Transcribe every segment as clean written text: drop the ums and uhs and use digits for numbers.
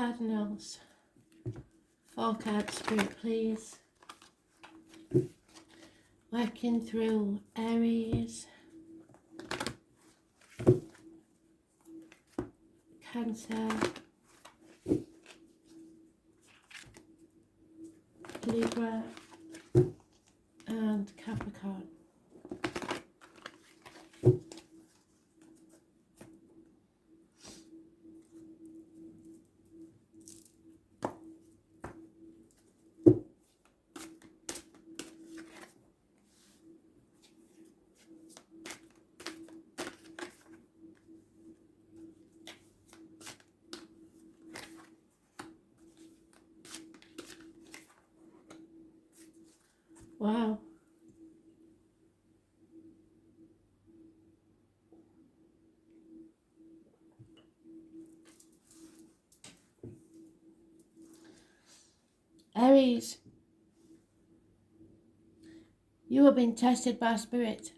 Cardinals. 4 card spirit, please. Working through Aries, Cancer, Libra, and Capricorn. Wow. Aries, you are being tested by Spirit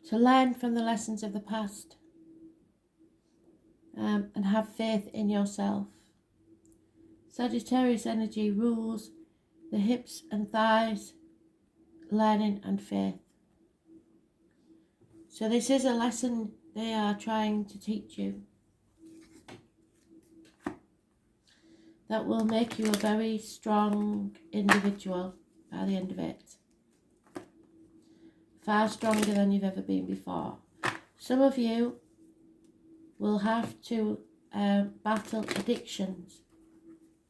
to learn from the lessons of the past and have faith in yourself. Sagittarius energy rules the hips and thighs, learning and faith. So this is a lesson they are trying to teach you that will make you a very strong individual by the end of it. Far stronger than you've ever been before. Some of you will have to battle addictions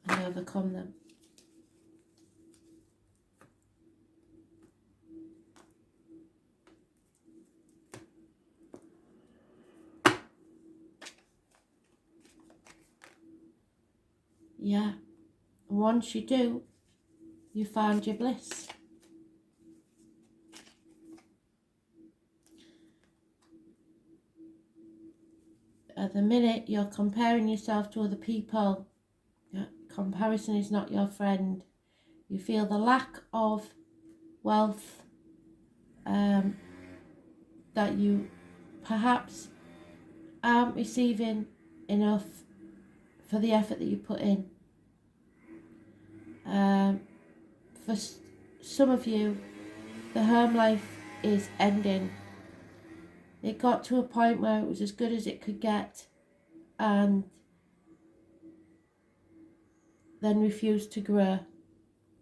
and overcome them. Yeah, and once you do, you find your bliss. At the minute, you're comparing yourself to other people. Comparison is not your friend. You feel the lack of wealth that you perhaps aren't receiving enough for the effort that you put in. For some of you, the home life is ending. It got to a point where it was as good as it could get and then refused to grow.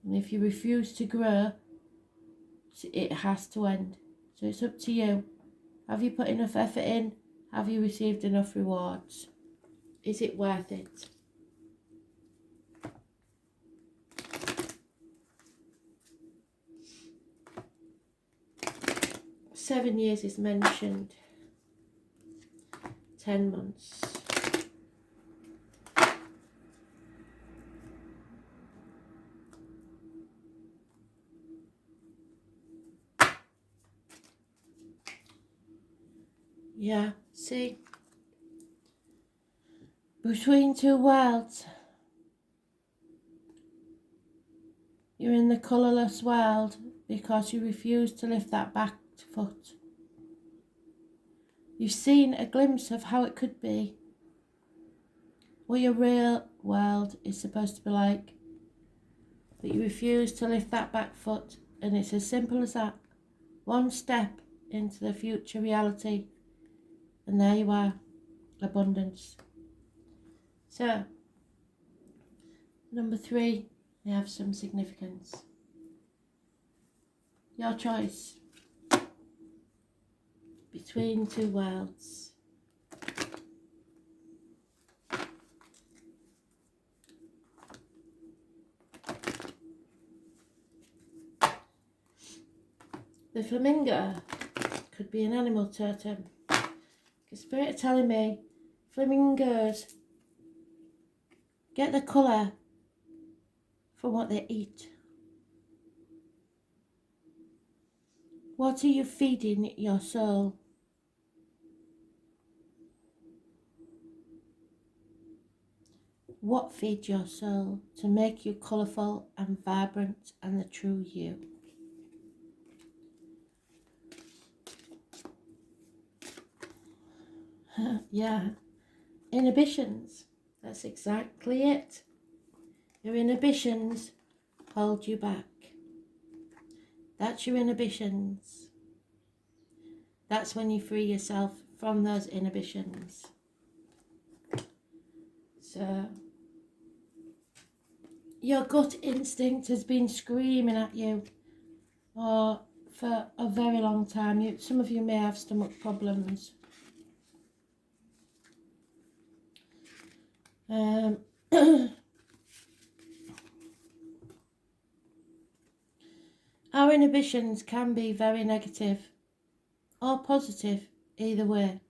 And if you refuse to grow, it has to end. So it's up to you. Have you put enough effort in? Have you received enough rewards? Is it worth it? Seven years is mentioned. 10 months. Yeah, see? Between two worlds. You're in the colourless world because you refuse to lift that back foot. You've seen a glimpse of how it could be, what your real world is supposed to be like, but you refuse to lift that back foot, and it's as simple as that. One step into the future reality, and there you are, abundance. So, number 3, they have some significance. Your choice between two worlds. The flamingo could be an animal totem. The spirit are telling me flamingos get the colour from what they eat. What are you feeding your soul? What feeds your soul to make you colourful and vibrant and the true you? Yeah, inhibitions. That's exactly it. Your inhibitions hold you back. That's your inhibitions. That's when you free yourself from those inhibitions. So, your gut instinct has been screaming at you for a very long time. Some of you may have stomach problems. Our inhibitions can be very negative or positive, either way.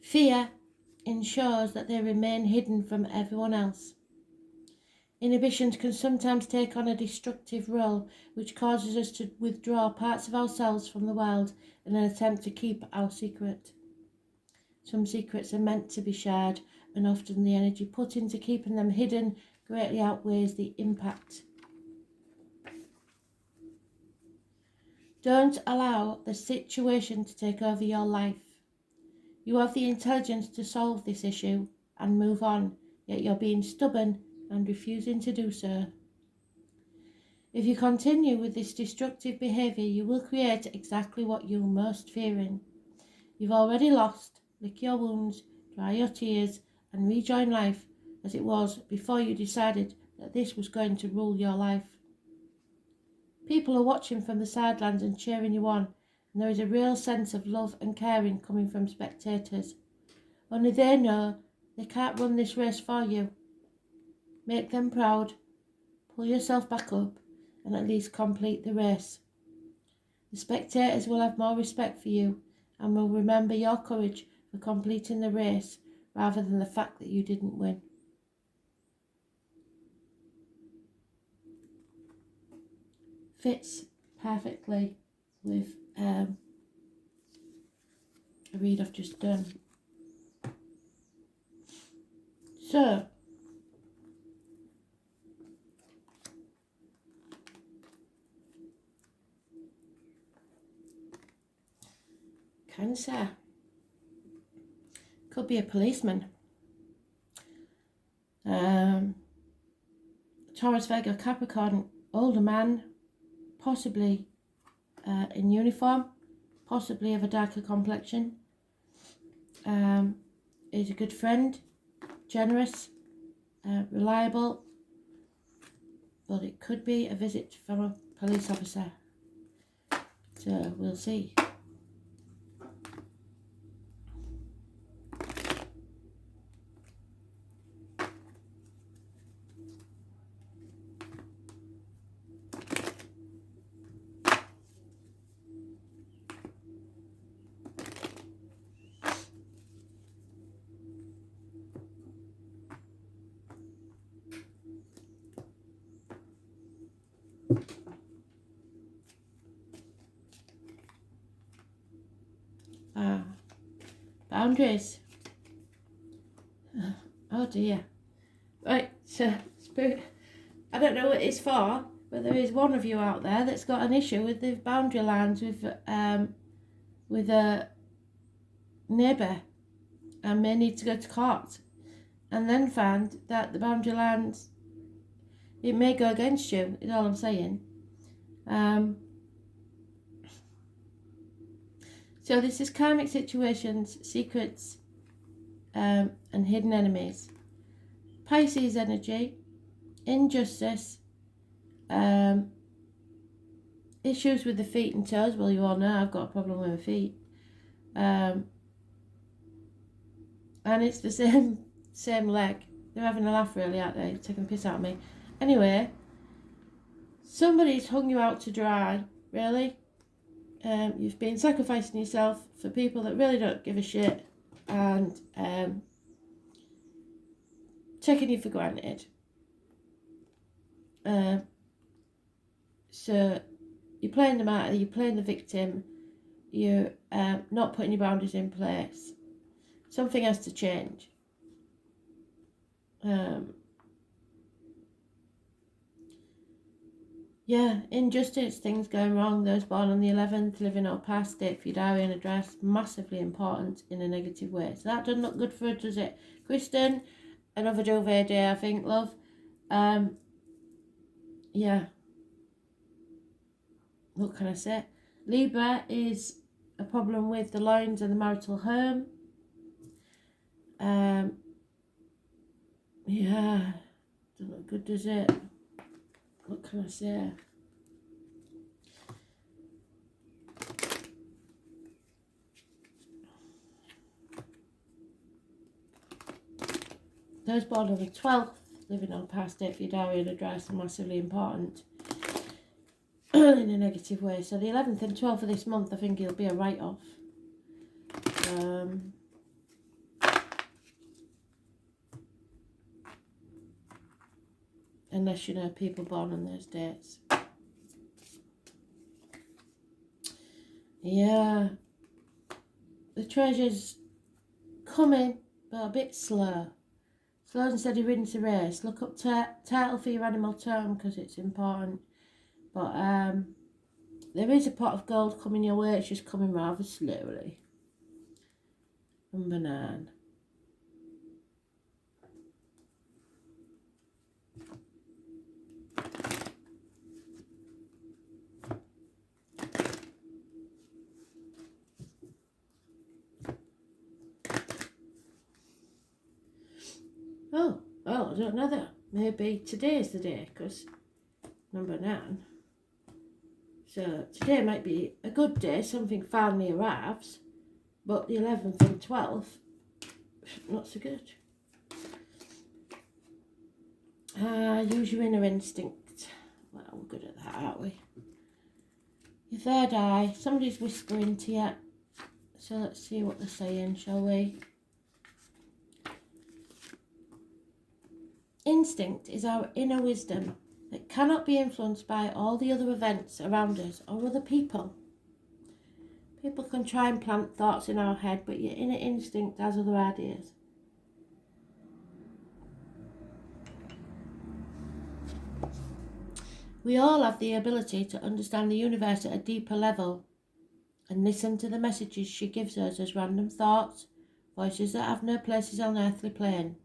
Fear ensures that they remain hidden from everyone else. Inhibitions can sometimes take on a destructive role, which causes us to withdraw parts of ourselves from the world in an attempt to keep our secret. Some secrets are meant to be shared, and often the energy put into keeping them hidden greatly outweighs the impact. Don't allow the situation to take over your life. You have the intelligence to solve this issue and move on, yet you're being stubborn and refusing to do so. If you continue with this destructive behaviour, you will create exactly what you're most fearing. You've already lost. Lick your wounds, dry your tears, and rejoin life as it was before you decided that this was going to rule your life. People are watching from the sidelines and cheering you on, and there is a real sense of love and caring coming from spectators. Only they know they can't run this race for you. Make them proud, pull yourself back up, and at least complete the race. The spectators will have more respect for you and will remember your courage for completing the race rather than the fact that you didn't win. Fits perfectly with a read I've just done. So, Cancer. Could be a policeman. Taurus, Virgo, Capricorn, older man, possibly in uniform, possibly of a darker complexion. Is a good friend, generous, reliable, but it could be a visit from a police officer. So we'll see. Boundaries. Oh dear. Right, so Spirit, I don't know what it's for, but there is one of you out there that's got an issue with the boundary lines with a neighbour and may need to go to court, and then find that the boundary lines, it may go against you, is all I'm saying. So this is karmic situations, secrets, and hidden enemies. Pisces energy, injustice, issues with the feet and toes. Well, you all know I've got a problem with my feet. And it's the same leg. They're having a laugh really, aren't they? Taking a piss out of me. Anyway, somebody's hung you out to dry, really. You've been sacrificing yourself for people that really don't give a shit and taking you for granted. So you're playing the martyr, you're playing the victim, you're not putting your boundaries in place. Something has to change. Yeah, injustice, things going wrong, those born on the 11th, living or past, date for your diary and address, massively important in a negative way. So that doesn't look good for us, does it? Kristen, another duvet day, I think, love. Yeah. What can I say? Libra is a problem with the lines and the marital home. Yeah, doesn't look good, does it? What can I say? Those born on the 12th, living on past date for your diary and address, are massively important in a negative way. So the 11th and 12th of this month, I think it'll be a write-off. Unless you know people born on those dates. Yeah. The treasure's coming, but a bit slow. Slow and steady wins the race. Look up title for your animal tone because it's important. But there is a pot of gold coming your way. It's just coming rather slowly. Number 9. Oh, well, I don't know that. Maybe today's the day because number 9. So today might be a good day. Something finally arrives. But the 11th and 12th, not so good. Use your inner instinct. Well, we're good at that, aren't we? Your third eye. Somebody's whispering to you. So let's see what they're saying, shall we? Instinct is our inner wisdom that cannot be influenced by all the other events around us or other people. People can try and plant thoughts in our head, but your inner instinct has other ideas. We all have the ability to understand the universe at a deeper level and listen to the messages she gives us as random thoughts, voices that have no places on the earthly plane.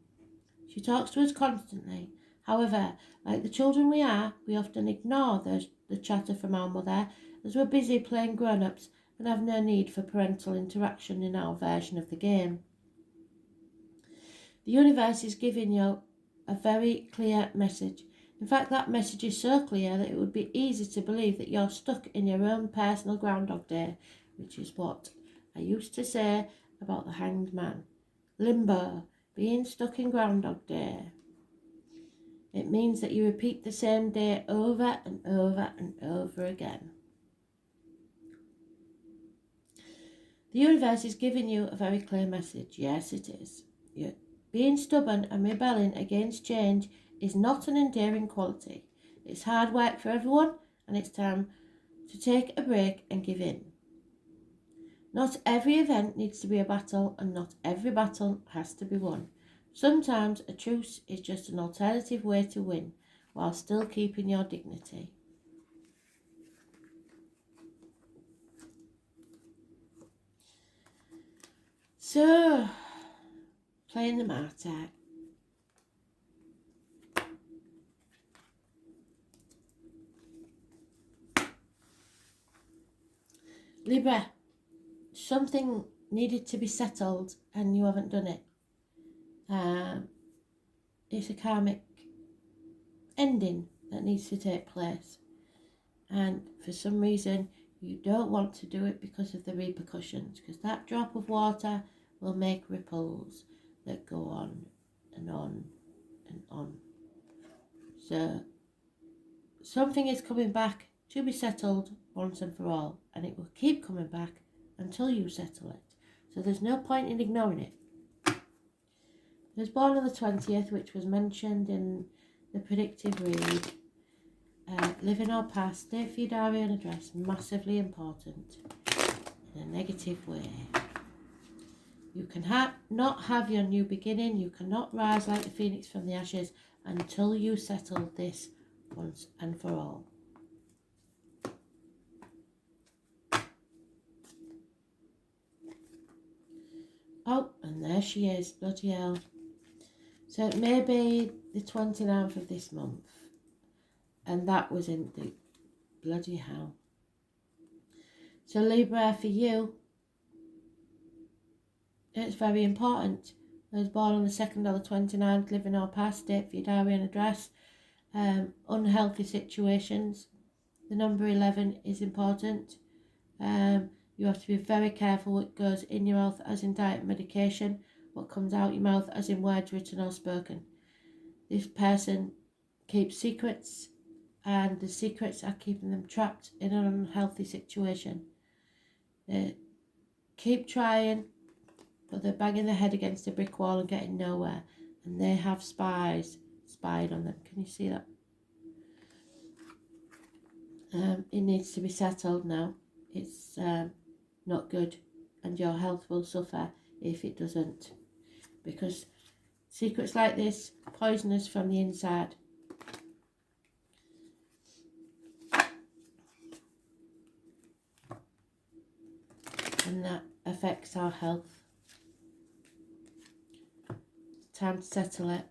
She talks to us constantly. However, like the children we are, we often ignore the chatter from our mother as we're busy playing grown-ups and have no need for parental interaction in our version of the game. The universe is giving you a very clear message. In fact, that message is so clear that it would be easy to believe that you're stuck in your own personal Groundhog Day, which is what I used to say about the Hanged Man. Limbo, being stuck in Groundhog Day. It means that you repeat the same day over and over and over again. The universe is giving you a very clear message. Yes, it is. Being stubborn and rebelling against change is not an endearing quality. It's hard work for everyone, and it's time to take a break and give in. Not every event needs to be a battle, and not every battle has to be won. Sometimes a truce is just an alternative way to win, while still keeping your dignity. So, playing the martyr. Libra, something needed to be settled and you haven't done it. It's a karmic ending that needs to take place. And for some reason, you don't want to do it because of the repercussions, because that drop of water will make ripples that go on and on and on. So something is coming back to be settled once and for all, and it will keep coming back until you settle it. So there's no point in ignoring it. He was born on the 20th, which was mentioned in the predictive read. Living or past, date for your diary and address, massively important in a negative way. You can not have your new beginning. You cannot rise like the phoenix from the ashes until you settle this once and for all. Oh, and there she is, bloody hell. So it may be the 29th of this month. And that was in the bloody hell. So Libra, for you, it's very important. Those born on the 2nd or the 29th, living or past it for your diary and address. Unhealthy situations. The number 11 is important. You have to be very careful what goes in your mouth, as in diet and medication, what comes out your mouth, as in words written or spoken. This person keeps secrets, and the secrets are keeping them trapped in an unhealthy situation. They keep trying, but they're banging their head against a brick wall and getting nowhere. And they have spies spying on them. Can you see that? It needs to be settled now. It's not good, and your health will suffer if it doesn't, because secrets like this poison us from the inside. And that affects our health. It's time to settle it.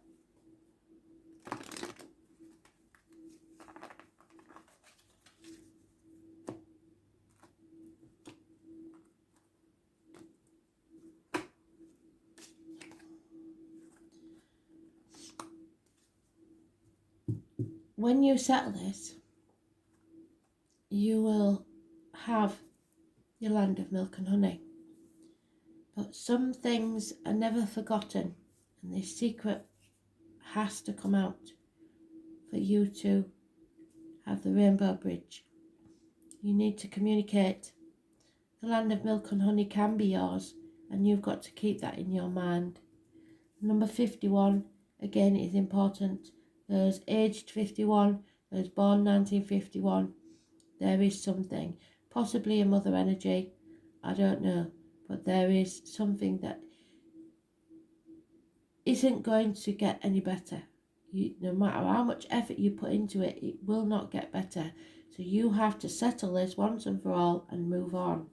When you settle this, you will have your land of milk and honey. But some things are never forgotten, and this secret has to come out for you to have the rainbow bridge. You need to communicate. The land of milk and honey can be yours, and you've got to keep that in your mind. Number 51, again, is important. Those aged 51, those born 1951, there is something, possibly a mother energy, I don't know, but there is something that isn't going to get any better. No matter how much effort you put into it, it will not get better. So you have to settle this once and for all and move on.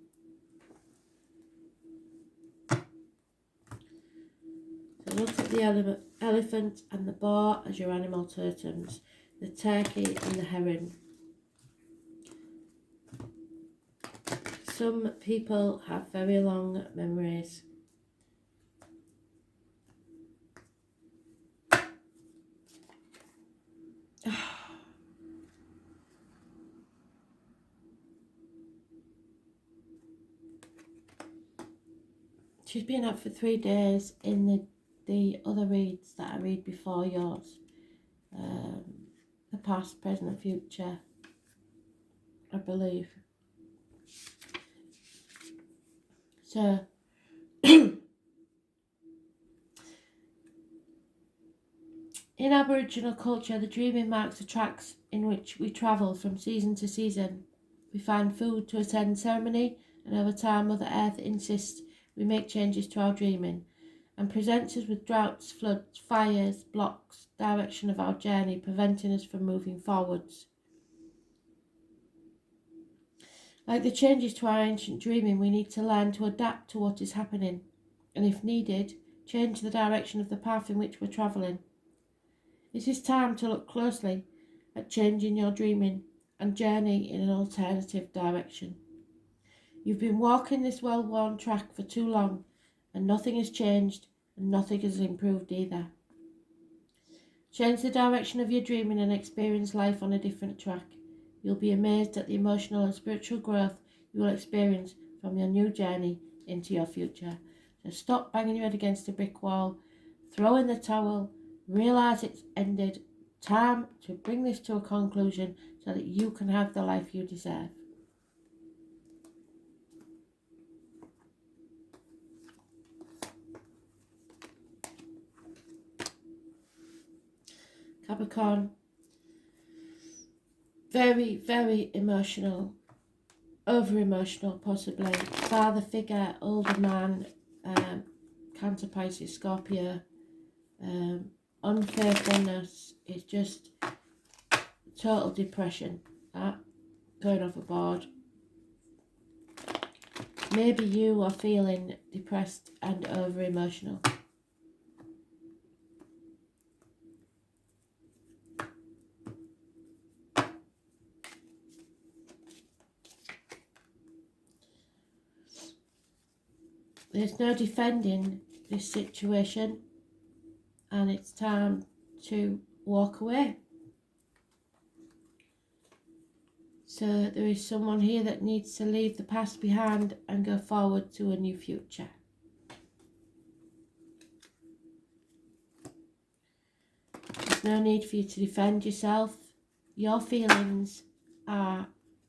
So look at the elephant and the boar as your animal totems, the turkey and the heron. Some people have very long memories. She's been up for 3 days in the other reads that I read before yours. The past, present, future, I believe. So, in Aboriginal culture, the dreaming marks the tracks in which we travel from season to season. We find food to attend ceremony, and over time Mother Earth insists we make changes to our dreaming, and presents us with droughts, floods, fires, blocks, direction of our journey, preventing us from moving forwards. Like the changes to our ancient dreaming, we need to learn to adapt to what is happening, and if needed, change the direction of the path in which we're travelling. It is time to look closely at changing your dreaming and journey in an alternative direction. You've been walking this well-worn track for too long, and nothing has changed and nothing has improved either. Change the direction of your dreaming and experience life on a different track. You'll be amazed at the emotional and spiritual growth you will experience from your new journey into your future. So stop banging your head against a brick wall, throw in the towel, realise it's ended. Time to bring this to a conclusion so that you can have the life you deserve. Capricorn, very, very emotional, over-emotional possibly. Father figure, older man, Cancer, Pisces, Scorpio. Unfaithfulness is just total depression, going overboard. Maybe you are feeling depressed and over-emotional. There's no defending this situation, and it's time to walk away. So there is someone here that needs to leave the past behind and go forward to a new future. There's no need for you to defend yourself. Your feelings are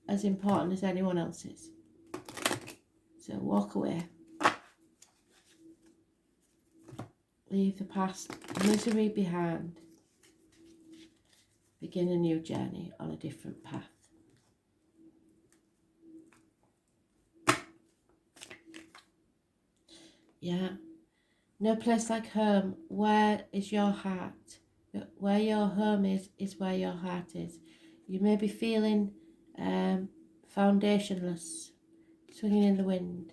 as important as anyone else's. So walk away. Leave the past misery behind. Begin a new journey on a different path. Yeah. No place like home. Where is your heart? Where your home is where your heart is. You may be feeling foundationless, swinging in the wind.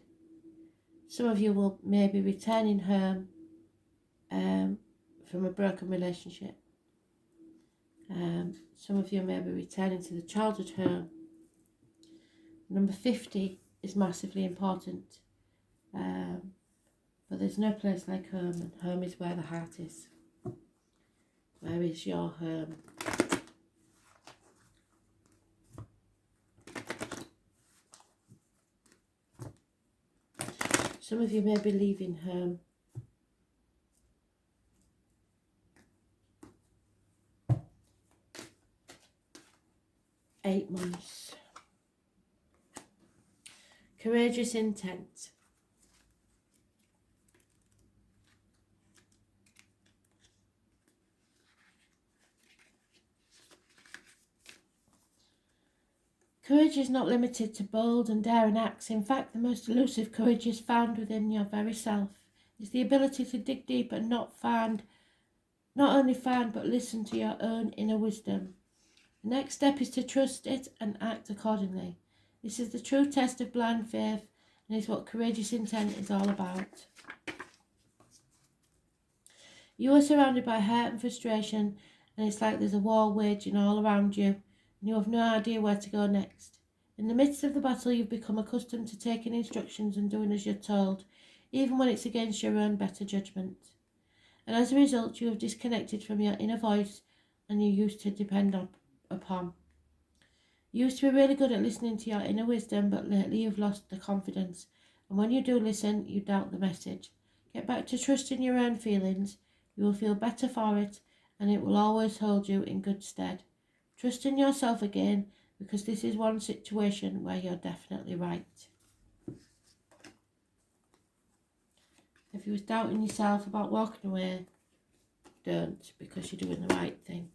Some of you will maybe returning home from a broken relationship. Some of you may be returning to the childhood home. Number 50 is massively important. But there's no place like home, and home is where the heart is. Where is your home? Some of you may be leaving home. Eight months. Courageous intent. Courage is not limited to bold and daring acts. In fact, the most elusive courage is found within your very self. It's the ability to dig deep and not only find, but listen to your own inner wisdom. The next step is to trust it and act accordingly. This is the true test of blind faith, and is what courageous intent is all about. You are surrounded by hurt and frustration, and it's like there's a war waging all around you, and you have no idea where to go next. In the midst of the battle, you've become accustomed to taking instructions and doing as you're told, even when it's against your own better judgment. And as a result, you have disconnected from your inner voice and you used to depend upon. You used to be really good at listening to your inner wisdom, but lately you've lost the confidence. And when you do listen, you doubt the message. Get back to trusting your own feelings. You will feel better for it, and it will always hold you in good stead. Trust in yourself again, because this is one situation where you're definitely right. If you was doubting yourself about walking away, don't, because you're doing the right thing.